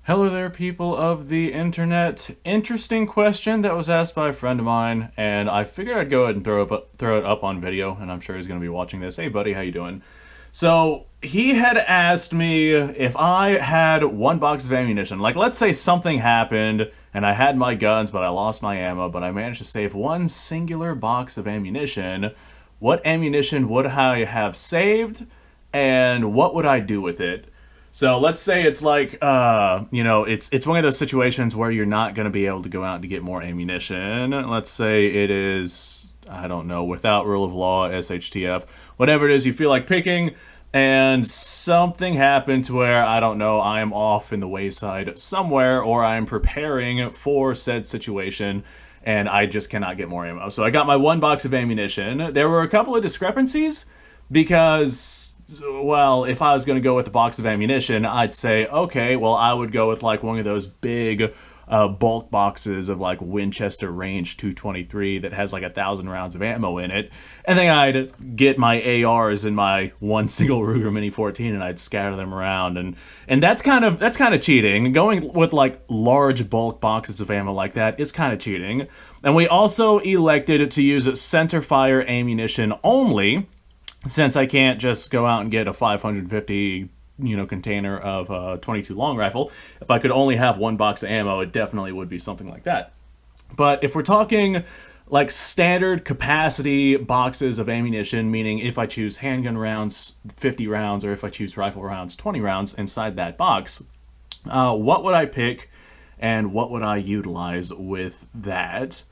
Hello there, people of the internet. Interesting question that was asked by a friend of mine, and I figured I'd go ahead and throw it up on video, and I'm sure he's going to be watching this. Hey, buddy, how you doing? So he had asked me if I had one box of ammunition. Like, let's say something happened, and I had my guns, but I lost my ammo, but I managed to save one singular box of ammunition. What ammunition would I have saved, and what would I do with it? So let's say it's like, it's one of those situations where you're not going to be able to go out to get more ammunition. Let's say it is, I don't know, without rule of law, SHTF, whatever it is you feel like picking, and something happened to where, I don't know, I am off in the wayside somewhere, or I am preparing for said situation, and I just cannot get more ammo. So I got my one box of ammunition. There were a couple of discrepancies because, well, if I was going to go with a box of ammunition, I'd say, okay, well, I would go with like one of those big bulk boxes of like Winchester Range 223 that has like 1,000 rounds of ammo in it. And then I'd get my ARs and my one single Ruger Mini 14 and I'd scatter them around. And that's kind of cheating. Going with like large bulk boxes of ammo like that is kind of cheating. And we also elected to use center fire ammunition only, since I can't just go out and get a 550 container of a 22 long rifle. If I could only have one box of ammo, it definitely would be something like that. But if we're talking like standard capacity boxes of ammunition, meaning if I choose handgun rounds 50 rounds, or if I choose rifle rounds 20 rounds inside that box, what would I pick and what would I utilize with that?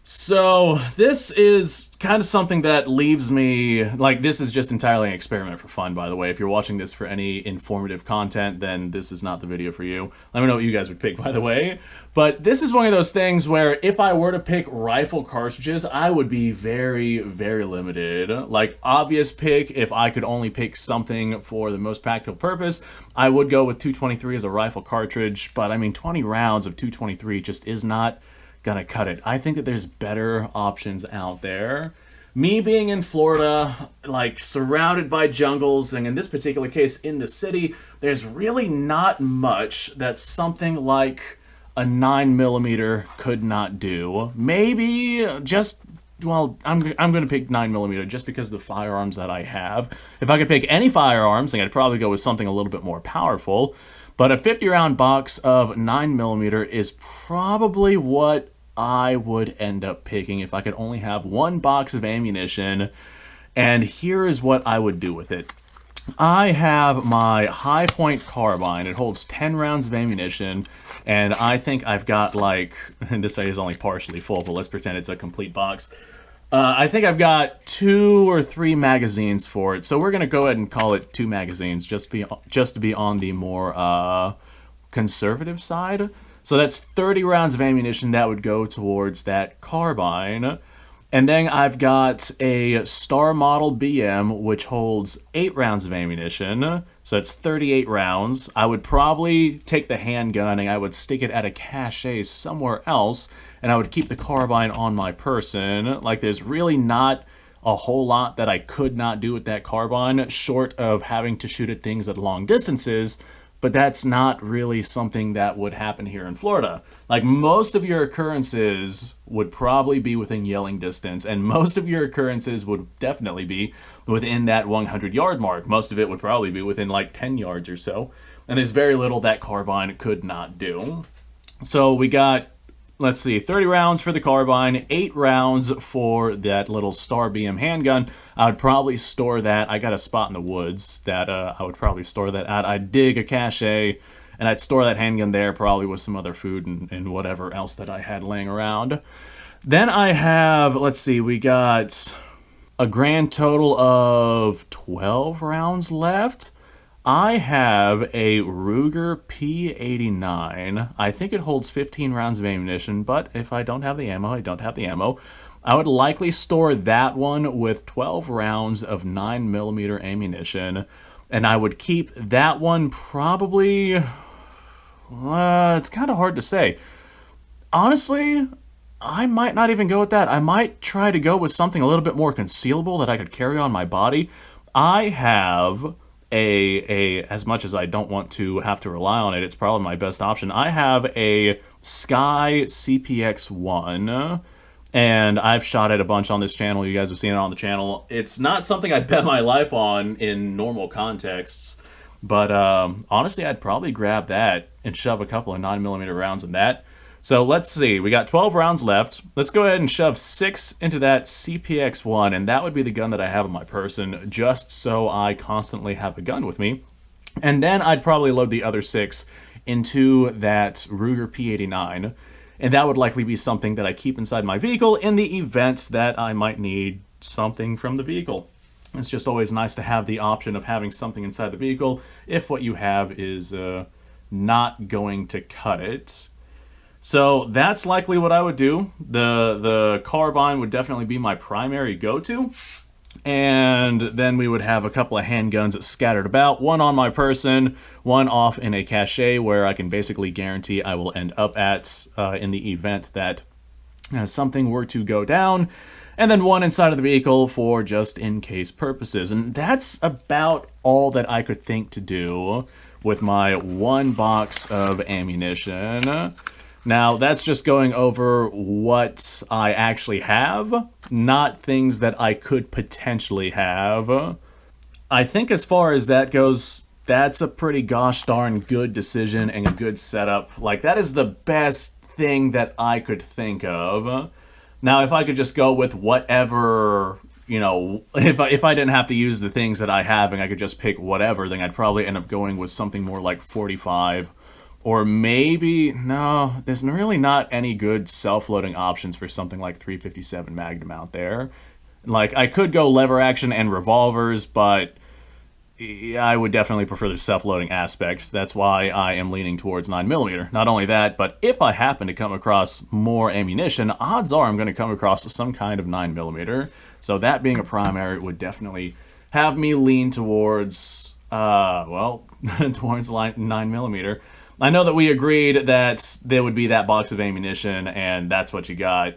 So this is kind of something that leaves me, like, this is just entirely an experiment for fun, by the way. If you're watching this for any informative content, then this is not the video for you. Let me know what you guys would pick, by the way. But this is one of those things where if I were to pick rifle cartridges, I would be very, very limited. Like, obvious pick, if I could only pick something for the most practical purpose, I would go with 223 as a rifle cartridge, but I mean, 20 rounds of 223 just is not gonna cut it. I think that there's better options out there. Me being in Florida, like surrounded by jungles, and in this particular case in the city, there's really not much that something like a 9mm could not do. Maybe just, well, I'm gonna pick 9mm just because of the firearms that I have. If I could pick any firearms, then I'd probably go with something a little bit more powerful. But a 50-round box of 9mm is probably what I would end up picking if I could only have one box of ammunition. And here is what I would do with it. I have my high point carbine. It holds 10 rounds of ammunition, and I think I've got like, and this side is only partially full, but let's pretend it's a complete box. I think I've got 2 or 3 magazines for it, so we're gonna go ahead and call it 2 magazines, just to be on the more conservative side. So that's 30 rounds of ammunition that would go towards that carbine. And then I've got a Star Model BM, which holds 8 rounds of ammunition. So that's 38 rounds. I would probably take the handgun and I would stick it at a cache somewhere else, and I would keep the carbine on my person. Like, there's really not a whole lot that I could not do with that carbine, short of having to shoot at things at long distances, but that's not really something that would happen here in Florida. Like, most of your occurrences would probably be within yelling distance, and most of your occurrences would definitely be within that 100-yard mark. Most of it would probably be within like 10 yards or so, and there's very little that carbine could not do. So we got, let's see, 30 rounds for the carbine, 8 rounds for that little Star BM handgun. I would probably store that. I got a spot in the woods that I would probably store that at. I'd dig a cache, and I'd store that handgun there, probably with some other food and whatever else that I had laying around. Then I have, let's see, we got a grand total of 12 rounds left. I have a Ruger P89. I think it holds 15 rounds of ammunition, but if I don't have the ammo, I don't have the ammo. I would likely store that one with 12 rounds of 9mm ammunition, and I would keep that one probably, it's kind of hard to say. Honestly, I might not even go with that. I might try to go with something a little bit more concealable that I could carry on my body. I have as much as I don't want to have to rely on it, it's probably my best option. I have a Sky CPX-1, and I've shot it a bunch on this channel. You guys have seen it on the channel. It's not something I'd bet my life on in normal contexts, but honestly, I'd probably grab that and shove a couple of 9mm rounds in that. So let's see, we got 12 rounds left. Let's go ahead and shove 6 into that CPX-1, and that would be the gun that I have in my person, just so I constantly have a gun with me. And then I'd probably load the other 6 into that Ruger P89, and that would likely be something that I keep inside my vehicle in the event that I might need something from the vehicle. It's just always nice to have the option of having something inside the vehicle if what you have is not going to cut it. So that's likely what I would do. The carbine would definitely be my primary go-to. And then we would have a couple of handguns scattered about, one on my person, one off in a cache where I can basically guarantee I will end up at in the event that something were to go down, and then one inside of the vehicle for just in case purposes. And that's about all that I could think to do with my 1 box of ammunition. Now, that's just going over what I actually have, not things that I could potentially have. I think as far as that goes, that's a pretty gosh darn good decision and a good setup. Like, that is the best thing that I could think of. Now, if I could just go with whatever, you know, if I didn't have to use the things that I have and I could just pick whatever, then I'd probably end up going with something more like 45. Or maybe, no, there's really not any good self-loading options for something like 357 Magnum out there. Like, I could go lever action and revolvers, but I would definitely prefer the self-loading aspect. That's why I am leaning towards 9mm. Not only that, but if I happen to come across more ammunition, odds are I'm going to come across some kind of 9mm. So that being a primary would definitely have me lean towards, well, towards 9mm. I know that we agreed that there would be that box of ammunition and that's what you got,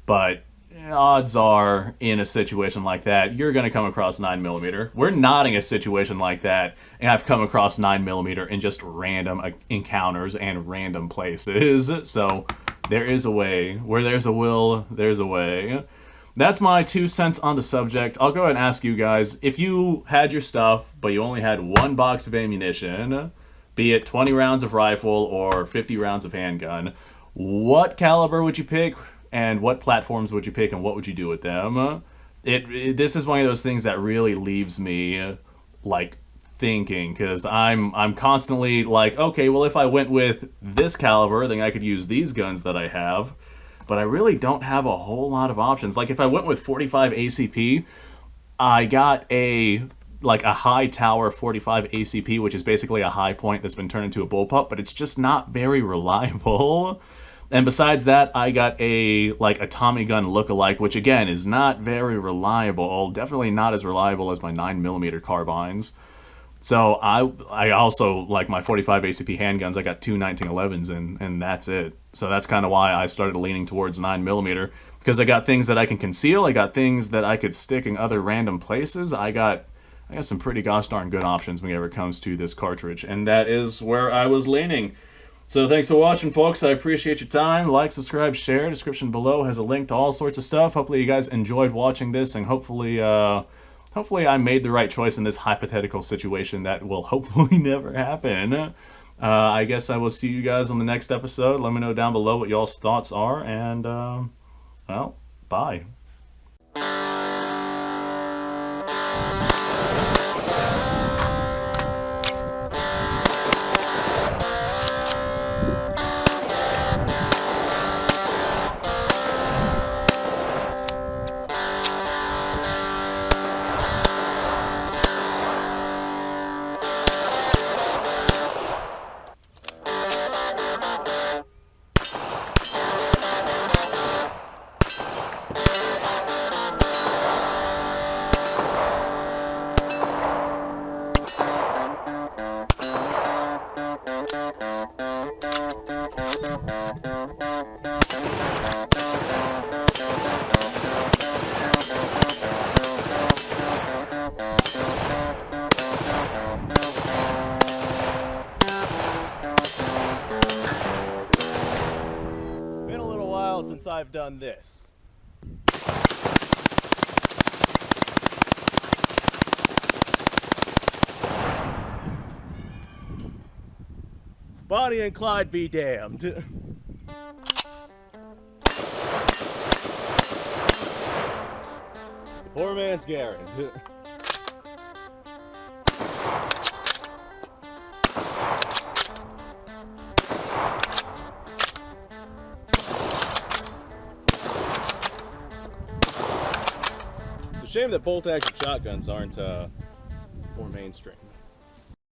but odds are in a situation like that, you're going to come across 9mm. We're not in a situation like that, and I've come across 9mm in just random encounters and random places. So there is a way. Where there's a will, there's a way. That's my 2 cents on the subject. I'll go ahead and ask you guys, if you had your stuff, but you only had 1 box of ammunition, be it 20 rounds of rifle or 50 rounds of handgun, what caliber would you pick, and what platforms would you pick, and what would you do with them? This is one of those things that really leaves me, like, thinking, because I'm constantly like, okay, well, if I went with this caliber, then I could use these guns that I have, but I really don't have a whole lot of options. Like, if I went with 45 ACP, I got a high tower 45 ACP, which is basically a high point that's been turned into a bullpup, but it's just not very reliable. And besides that, I got a Tommy gun lookalike, which again is not very reliable. Definitely not as reliable as my 9mm carbines. So I also like my 45 ACP handguns. I got 2 1911s and that's it. So that's kind of why I started leaning towards 9mm, because I got things that I can conceal. I got things that I could stick in other random places. I got some pretty gosh darn good options whenever it comes to this cartridge, and that is where I was leaning. So thanks for watching, folks. I appreciate your time. Like, subscribe, share. Description below has a link to all sorts of stuff. Hopefully you guys enjoyed watching this, and hopefully I made the right choice in this hypothetical situation that will hopefully never happen. I guess I will see you guys on the next episode. Let me know down below what y'all's thoughts are, and well, bye. I've done this. Bonnie and Clyde be damned. Poor man's Gary. It's a shame that bolt-action shotguns aren't more mainstream.